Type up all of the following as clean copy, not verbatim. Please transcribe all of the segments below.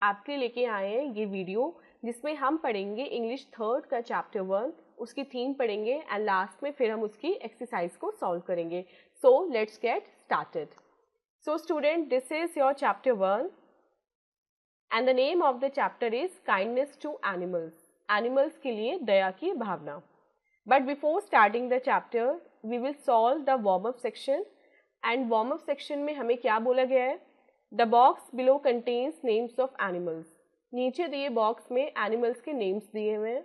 आपके लेके आए हैं ये वीडियो जिसमें हम पढ़ेंगे इंग्लिश थर्ड का चैप्टर 1, उसकी थीम पढ़ेंगे एंड लास्ट में फिर हम उसकी एक्सरसाइज को सॉल्व करेंगे. So let's get started. So student, this is your chapter 1 and the name of the chapter is kindness to animals. Animals के लिए दया की भावना. But before starting the chapter we will solve the warm up section. And warm up section में हमें क्या बोला गया है? The box below contains names of animals. नीचे दिए बॉक्स में एनिमल्स के नेम्स दिए हुए हैं.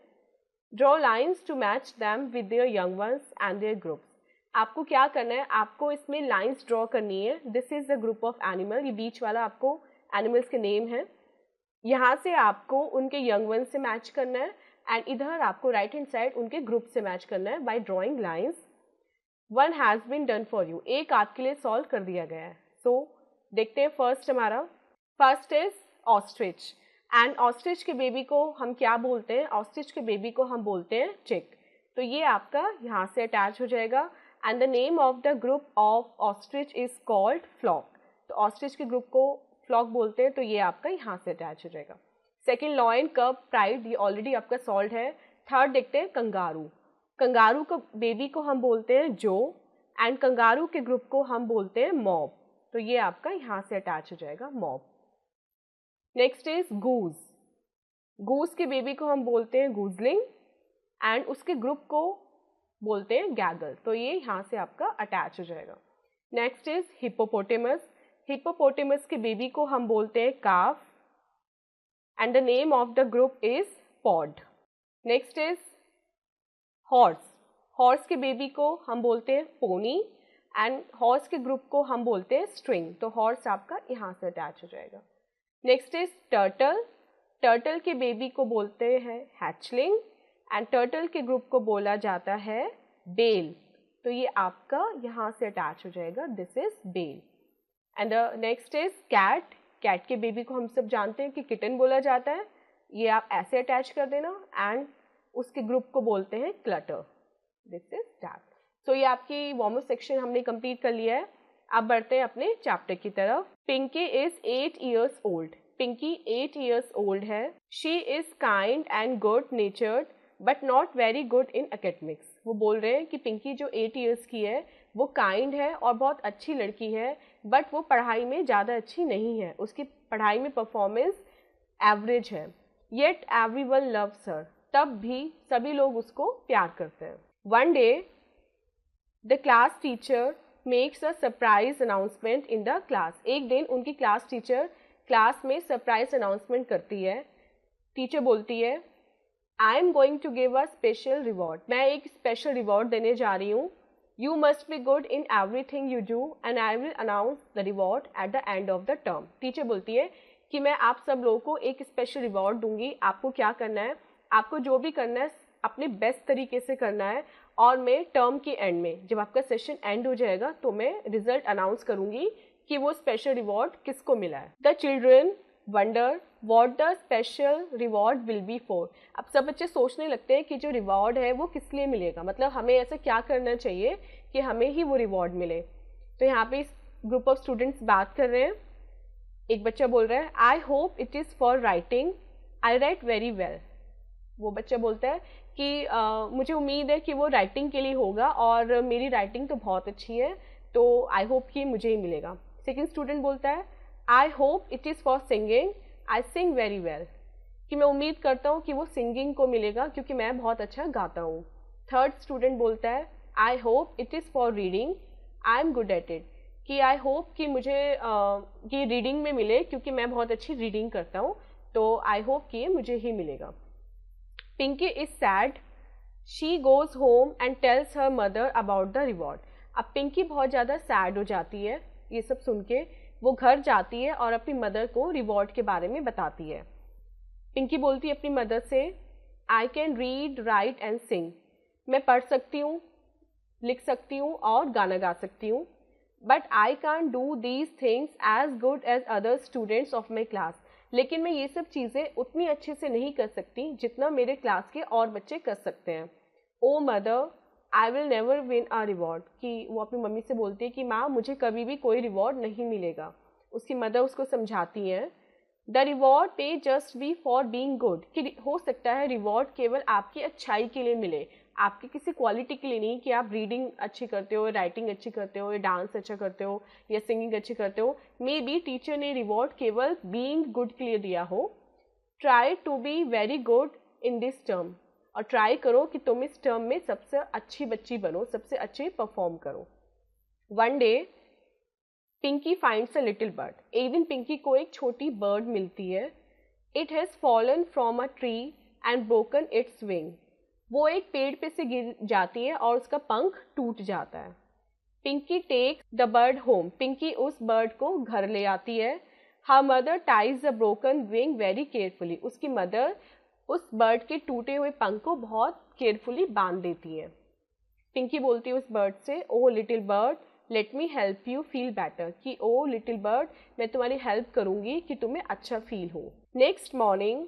Draw lines to match them with their young ones and their groups. आपको क्या करना है? आपको इसमें लाइन्स ड्रॉ करनी है. This is the group of animal. ये बीच वाला आपको एनिमल्स के नेम है. यहाँ से आपको उनके यंग वंस से मैच करना है एंड इधर आपको राइट हैंड साइड उनके ग्रुप से मैच करना है by drawing lines. One has been done for you. एक आपके लिए सॉल्व कर दिया गया है. सो देखते हैं फर्स्ट हमारा. First is ostrich. And ostrich के बेबी को हम क्या बोलते हैं? ऑस्ट्रिच के बेबी को हम बोलते हैं चिक. तो ये आपका यहाँ से अटैच हो जाएगा. And the name of the group of ostrich is called flock. तो ऑस्ट्रिच के ग्रुप को फ्लॉक बोलते हैं. तो ये आपका यहाँ से अटैच हो जाएगा. सेकेंड लॉयन, कब, प्राइड, ये ऑलरेडी आपका सॉल्व है. थर्ड देखते हैं कंगारू. कंगारू को बेबी को हम बोलते हैं जो एंड कंगारू के ग्रुप को हम बोलते हैं मॉब. तो ये आपका यहाँ से अटैच हो जाएगा मॉब. नेक्स्ट इज गूज. गूज के बेबी को हम बोलते हैं गूजलिंग एंड उसके ग्रुप को बोलते हैं गैगल. तो ये यहाँ से आपका अटैच हो जाएगा. Next is hippopotamus. हिप्पोपोटेमस के बेबी को हम बोलते हैं calf and the name of the group is pod. Next is horse. Horse के बेबी को हम बोलते हैं पोनी एंड हॉर्स के ग्रुप को हम बोलते हैं स्ट्रिंग. तो हॉर्स आपका यहाँ से अटैच हो जाएगा. Next is turtle. टर्टल के बेबी को बोलते हैं हैचलिंग एंड टर्टल के ग्रुप को बोला जाता है बेल. तो ये आपका यहाँ से अटैच हो जाएगा. This is bell. And the next is cat. Cat के बेबी को हम सब जानते हैं कि किटन बोला जाता है. ये आप ऐसे अटैच कर देना एंड उसके ग्रुप को बोलते हैं clutter. This is that. So ये आपकी वार्म अप सेक्शन हमने कंप्लीट कर लिया है. अब बढ़ते हैं अपने चैप्टर की तरफ. Pinki is 8 years old. Pinki 8 years old है. She is kind and good natured but not very good in academics. वो बोल रहे हैं कि पिंकी जो 8 years की है वो काइंड है और बहुत अच्छी लड़की है, बट वो पढ़ाई में ज़्यादा अच्छी नहीं है. उसकी पढ़ाई में परफॉर्मेंस एवरेज है. Yet everyone loves her. तब भी सभी लोग उसको प्यार करते हैं. One day the class teacher makes a surprise announcement in the class. एक दिन उनकी क्लास टीचर क्लास में सरप्राइज अनाउंसमेंट करती है. टीचर बोलती है I am going to give a special reward. मैं एक स्पेशल रिवॉर्ड देने जा रही हूँ. You must be good in everything you do and I will announce the reward at the end of the term. Teacher बोलती है कि मैं आप सब लोगों को एक स्पेशल रिवॉर्ड दूंगी. आपको क्या करना है? आपको जो भी करना है अपने बेस्ट तरीके से करना है और मैं टर्म के एंड में, जब आपका सेशन एंड हो जाएगा, तो मैं रिजल्ट अनाउंस करूंगी कि वो स्पेशल रिवॉर्ड किसको मिला है. The children wonder what the special reward will be for. अब सब बच्चे सोचने लगते हैं कि जो रिवॉर्ड है वो किस लिए मिलेगा, मतलब हमें ऐसा क्या करना चाहिए कि हमें ही वो रिवॉर्ड मिले. तो यहाँ पे इस ग्रुप ऑफ स्टूडेंट्स बात कर रहे हैं. एक बच्चा बोल रहा है I hope it is for writing, I right very well. वो बच्चा बोलता है कि मुझे उम्मीद है कि वो राइटिंग के लिए होगा और मेरी राइटिंग तो बहुत अच्छी है, तो आई होप कि मुझे ही मिलेगा. सेकेंड स्टूडेंट बोलता है I hope it is for singing, I Singh very well. कि मैं उम्मीद करता हूँ कि वो सिंगिंग को मिलेगा क्योंकि मैं बहुत अच्छा गाता हूँ. थर्ड स्टूडेंट बोलता है I hope it is for reading, I am good at it. कि आई होप कि मुझे ये रीडिंग में मिले क्योंकि मैं बहुत अच्छी रीडिंग करता हूँ, तो आई होप कि ये मुझे ही मिलेगा. Pinki is sad. She goes home and tells her mother about the reward. अब पिंकी बहुत ज़्यादा सैड हो जाती है. ये सब सुन के वो घर जाती है और अपनी मदर को रिवॉर्ड के बारे में बताती है. पिंकी बोलती है अपनी मदर से I can read, right and सिंग. मैं पढ़ सकती हूँ, लिख सकती हूँ और गाना गा सकती हूँ, but I can do these things as good as other students of my class. लेकिन मैं ये सब चीज़ें उतनी अच्छे से नहीं कर सकती जितना मेरे क्लास के और बच्चे कर सकते हैं. O mother I will never win a reward. कि वो अपनी मम्मी से बोलती है कि माँ मुझे कभी भी कोई रिवॉर्ड नहीं मिलेगा. उसकी मदर उसको समझाती हैं द रिवॉर्ड पे just be for being good, कि हो सकता है रिवॉर्ड केवल आपकी अच्छाई के लिए मिले, आपकी किसी क्वालिटी के लिए नहीं, कि आप रीडिंग अच्छी करते हो, राइटिंग अच्छी करते हो, या डांस अच्छा करते हो, या सिंगिंग अच्छी करते हो। मे बी टीचर ने रिवॉर्ड केवल बीइंग गुड के लिए दिया हो। Try to be very good in this term, और ट्राई करो कि तुम इस टर्म में सबसे अच्छी बच्ची बनो, सबसे अच्छे परफॉर्म करो। One day Pinki finds a little bird, एक दिन पिंकी को एक छोटी बर्ड मिलती है। It has fallen from a tree and broken its wing, वो एक पेड़ पे से गिर जाती है और उसका पंख टूट जाता है। Pinki takes the bird home, Pinki उस बर्ड को घर ले आती है। Her mother ties the broken wing very carefully, उसकी मदर उस बर्ड के टूटे हुए पंख को बहुत केयरफुली बांध देती है। पिंकी बोलती है उस बर्ड से, O little bird let me help you feel better, कि ओ लिटिल बर्ड मैं तुम्हारी हेल्प करूंगी कि तुम्हें अच्छा फील हो। Next morning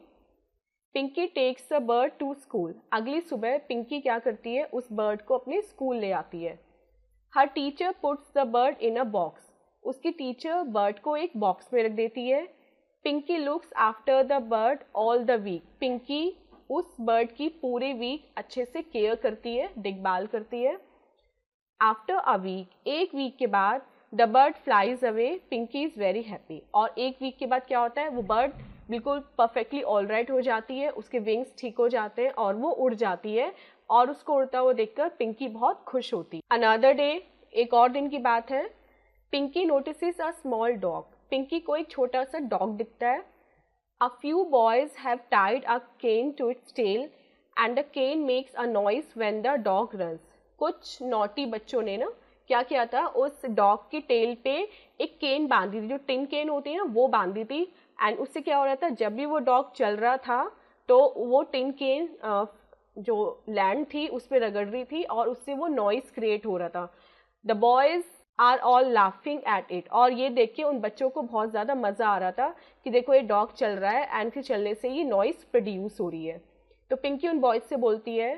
Pinki takes the bird to school, अगली सुबह पिंकी क्या करती है, उस बर्ड को अपने स्कूल ले आती है। Her teacher puts the bird in a box, उसकी टीचर बर्ड को एक बॉक्स में रख देती है। Pinky looks after the bird all the week, Pinky उस बर्ड की पूरे वीक अच्छे से केयर करती है, देखभाल करती है। आफ्टर अ वीक, एक वीक के बाद the bird flies away, Pinki is very happy, और एक वीक के बाद क्या होता है, वो बर्ड बिल्कुल परफेक्टली ऑल राइट हो जाती है, उसके विंग्स ठीक हो जाते हैं और वो उड़ जाती है, और उसको उड़ता हुआ देखकर पिंकी बहुत खुश होती है। अनदर डे, एक और दिन की बात है। Pinki notices a small dog, Pinki को एक छोटा सा डॉग दिखता है। A few boys have tied a cane to its tail and the cane makes a noise when the dog runs, कुछ नॉटी बच्चों ने ना क्या किया था, उस डॉग की टेल पे एक केन बांधी थी, जो टिन केन होती है ना वो बांधी थी, एंड उससे क्या हो रहा था, जब भी वो डॉग चल रहा था तो वो टिन केन जो लैंड थी उस पर रगड़ रही थी और उससे वो नॉइस क्रिएट हो रहा था। The boys are all laughing at it, और ये देख के उन बच्चों को बहुत ज़्यादा मज़ा आ रहा था कि देखो ये डॉग चल रहा है एंड फिर चलने से ये नॉइस प्रोड्यूस हो रही है। तो पिंकी उन बॉयज से बोलती है,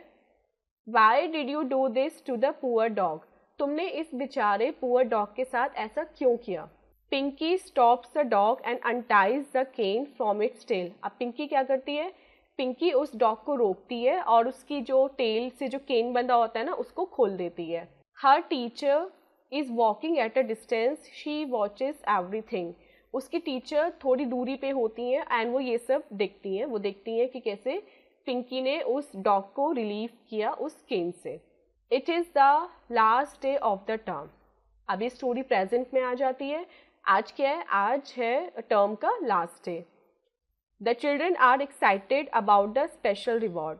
why did you do this to the poor dog, तुमने इस बेचारे पुअर डॉग के साथ ऐसा क्यों किया। Pinky stops the dog and unties the can from its tail, अब पिंकी क्या करती है, पिंकी उस डॉग को रोकती है और उसकी जो टेल से जो केन बंधा होता है ना उसको खोल देती है। Her teacher is walking at a distance, she watches everything, उसकी टीचर थोड़ी दूरी पे होती हैं एंड वो ये सब देखती हैं, वो देखती हैं कि कैसे पिंकी ने उस डॉग को रिलीव किया उस केन से। It is the last day of the term, अभी स्टोरी प्रेजेंट में आ जाती है। आज क्या है, आज है टर्म का last day. The children are excited about the special reward,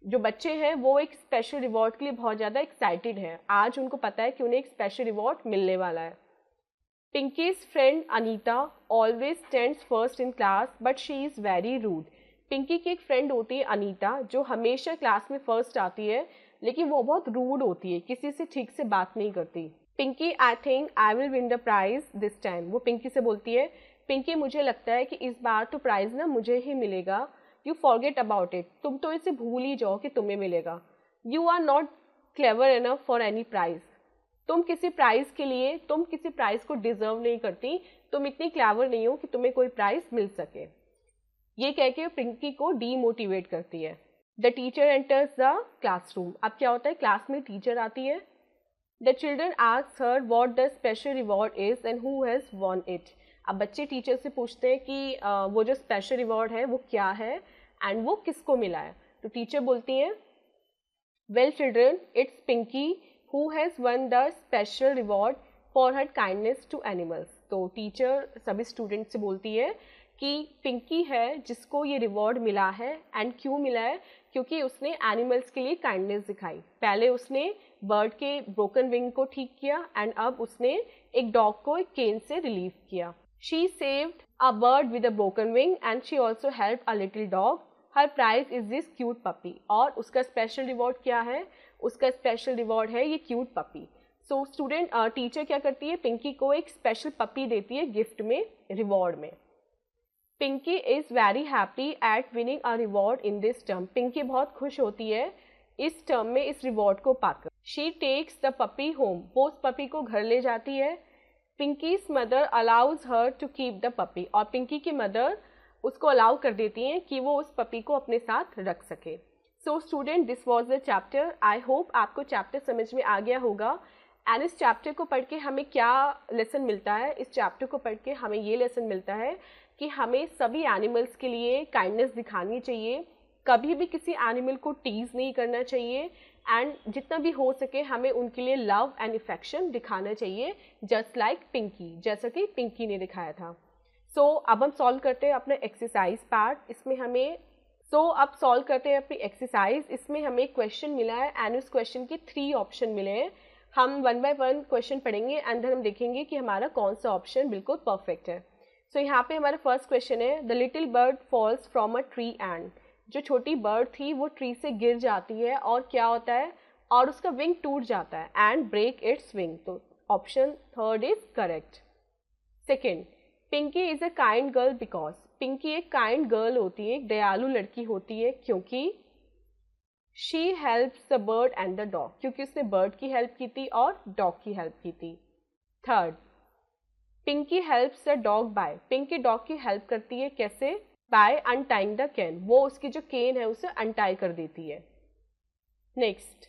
जो बच्चे हैं वो एक स्पेशल रिवॉर्ड के लिए बहुत ज़्यादा एक्साइटेड हैं, आज उनको पता है कि उन्हें एक स्पेशल रिवॉर्ड मिलने वाला है। Pinki's friend Anita always stands first in class but she is very rude, Pinki की एक फ्रेंड होती है अनीता जो हमेशा क्लास में फर्स्ट आती है, लेकिन वो बहुत रूड होती है, किसी से ठीक से बात नहीं करती। Pinki I think I will win the prize this time, वो पिंकी से बोलती है, पिंकी मुझे लगता है कि इस बार तो प्राइज़ ना मुझे ही मिलेगा। यू फॉरगेट अबाउट इट, तुम तो इसे भूल ही जाओ कि तुम्हें मिलेगा। You are not clever enough for any prize, तुम किसी प्राइज़ के लिए, तुम किसी प्राइज़ को डिजर्व नहीं करती, तुम इतनी क्लेवर नहीं हो कि तुम्हें कोई प्राइज़ मिल सके। ये कह के पिंकी को डीमोटिवेट करती है। The teacher enters the classroom, अब क्या होता है, क्लास में टीचर आती है। The children asks her what the special reward is and who has won it, अब बच्चे टीचर से पूछते हैं कि वो जो स्पेशल रिवॉर्ड है वो क्या है एंड वो किसको मिला है। तो टीचर बोलती हैं, well children it's Pinki who has won the special reward for her kindness to animals, तो टीचर सभी स्टूडेंट से बोलती है कि पिंकी है जिसको ये रिवॉर्ड मिला है, एंड क्यों मिला है, क्योंकि उसने एनिमल्स के लिए काइंडनेस दिखाई। पहले उसने बर्ड के ब्रोकन विंग को ठीक किया एंड अब उसने एक डॉग को एक केन से रिलीव किया। She saved a bird with a broken wing and she also help a little dog, her prize is this cute puppy, और उसका स्पेशल रिवॉर्ड क्या है, उसका स्पेशल रिवॉर्ड है ये cute puppy. So student teacher क्या करती है, पिंकी को एक स्पेशल पपी देती है गिफ्ट में, रिवॉर्ड में। Pinki is very happy at winning a reward in this term, Pinki बहुत खुश होती है इस टर्म में इस रिवॉर्ड को पाकर। She takes the puppy home, वो उस पपी को घर ले जाती है। Pinki's mother allows her to keep the puppy, और पिंकी की मदर उसको अलाउ कर देती हैं कि वो उस पपी को अपने साथ रख सके। सो student, this was the chapter. I hope आपको चैप्टर समझ में आ गया होगा। एंड इस चैप्टर को पढ़ के हमें क्या लेसन मिलता है? इस चैप्टर को पढ़ के हमें ये लेसन मिलता है कि हमें सभी एनिमल्स के लिए काइंडनेस दिखानी चाहिए, कभी भी किसी एनिमल को टीज नहीं करना चाहिए, एंड जितना भी हो सके हमें उनके लिए लव एंड इफेक्शन दिखाना चाहिए, जस्ट लाइक पिंकी, जैसा कि पिंकी ने दिखाया था। सो अब हम सॉल्व करते हैं अपना एक्सरसाइज पार्ट। इसमें हमें अब सॉल्व करते हैं अपनी एक्सरसाइज। इसमें हमें क्वेश्चन मिला है एंड उस क्वेश्चन के 3 ऑप्शन मिले हैं। हम 1 बाय 1 क्वेश्चन पढ़ेंगे एंड देन हम देखेंगे कि हमारा कौन सा ऑप्शन बिल्कुल परफेक्ट है। सो यहाँ पे हमारा फर्स्ट क्वेश्चन है, the little bird falls from a tree and, जो छोटी बर्ड थी वो ट्री से गिर जाती है और क्या होता है, और उसका विंग टूट जाता है, एंड ब्रेक इट्स विंग। तो option 3 is correct. Second, Pinky is a kind girl because, Pinki एक काइंड गर्ल होती है, एक दयालु लड़की होती है, क्योंकि she helps the bird and the dog, क्योंकि उसने बर्ड की हेल्प की थी और डॉग की हेल्प की थी। Third, Pinki helps the dog by, Pinki dog की हेल्प करती है कैसे? बाय अनटाइंग द कैन, वो उसकी जो केन है उसे अनटाई कर देती है। Next,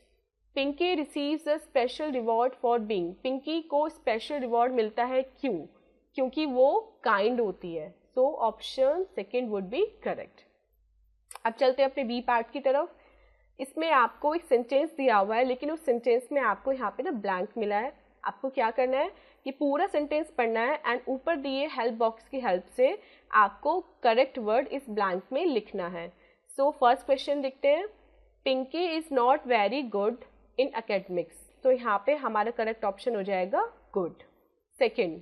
Pinky receives a special reward for being, Pinky को स्पेशल रिवॉर्ड मिलता है क्यों? क्योंकि वो काइंड होती है। So option second would B correct. अब चलते हैं अपने बी पार्ट की तरफ। इसमें आपको एक सेंटेंस दिया हुआ है, लेकिन उस सेंटेंस में आपको यहाँ पे ना ब्लैंक मिला है। आपको क्या करना है, ये पूरा सेंटेंस पढ़ना है एंड ऊपर दिए हेल्प बॉक्स की हेल्प से आपको करेक्ट वर्ड इस ब्लैंक में लिखना है। सो फर्स्ट क्वेश्चन लिखते हैं, Pinky is not very good in academics, तो यहाँ पे हमारा करेक्ट ऑप्शन हो जाएगा good. Second,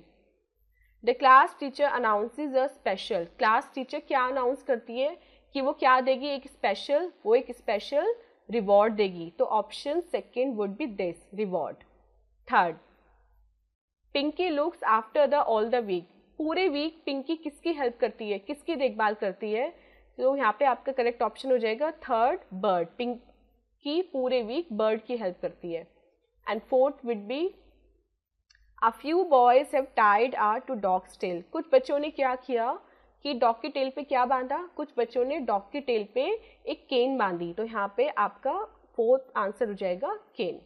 the class teacher announces a special, class teacher क्या अनाउंस करती है कि वो क्या देगी, एक स्पेशल, वो एक स्पेशल रिवॉर्ड देगी। तो option second would be this, reward. Third, Pinky looks after the all the week, पूरे वीक पिंकी किसकी हेल्प करती है, किसकी देखभाल करती है? तो यहाँ पे आपका करेक्ट ऑप्शन हो जाएगा थर्ड, बर्ड, पिंकी पूरे वीक बर्ड की हेल्प करती है। And fourth would be, a few boys have tied are two dogs tail, कुछ बच्चों ने क्या किया कि डॉग की टेल पे क्या बांधा, कुछ बच्चों ने डॉग की टेल पे एक केन बांधी। तो यहाँ पे आपका फोर्थ आंसर हो जाएगा can.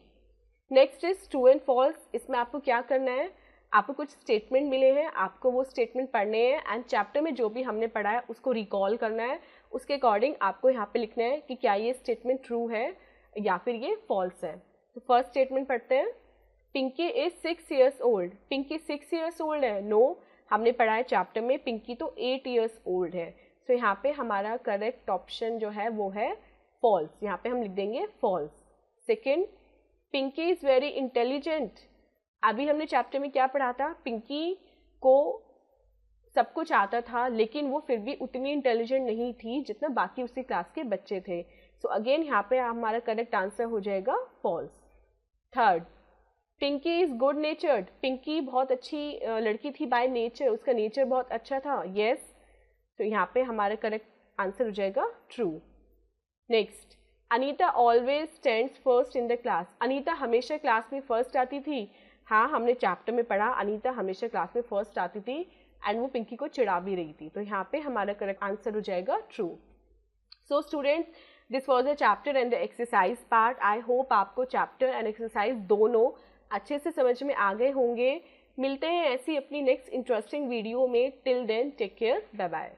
Next is true and false. इसमें आपको क्या करना है, आपको कुछ स्टेटमेंट मिले हैं, आपको वो स्टेटमेंट पढ़ने हैं एंड चैप्टर में जो भी हमने पढ़ा है उसको रिकॉल करना है। उसके अकॉर्डिंग आपको यहाँ पे लिखना है कि क्या ये स्टेटमेंट ट्रू है या फिर ये फॉल्स है। तो फर्स्ट स्टेटमेंट पढ़ते हैं, Pinky is 6 years old, Pinky 6 years old है? नो, हमने पढ़ा है चैप्टर में पिंकी तो 8 years ओल्ड है। तो यहाँ पे हमारा करेक्ट ऑप्शन जो है वो है फॉल्स, यहाँ पे हम लिख देंगे false. Second, Pinky is very intelligent, अभी हमने चैप्टर में क्या पढ़ा था, पिंकी को सब कुछ आता था लेकिन वो फिर भी उतनी इंटेलिजेंट नहीं थी जितना बाकी उसी क्लास के बच्चे थे। सो अगेन यहाँ पे हमारा करेक्ट आंसर हो जाएगा false. Third, Pinky is good natured, Pinky बहुत अच्छी लड़की थी बाय नेचर, उसका नेचर बहुत अच्छा था। यस, तो यहाँ पे हमारा करेक्ट आंसर हो जाएगा true. Next, Anita always stands first in the class, Anita हमेशा क्लास में फर्स्ट आती थी। हाँ, हमने चैप्टर में पढ़ा अनीता हमेशा क्लास में फर्स्ट आती थी एंड वो पिंकी को चिढ़ा भी रही थी। तो यहाँ पे हमारा करेक्ट आंसर हो जाएगा true. So students, this was the chapter and the exercise part. I hope आपको चैप्टर एंड एक्सरसाइज दोनों अच्छे से समझ में आ गए होंगे। मिलते हैं ऐसी अपनी नेक्स्ट इंटरेस्टिंग वीडियो में। Till then take care, bye bye.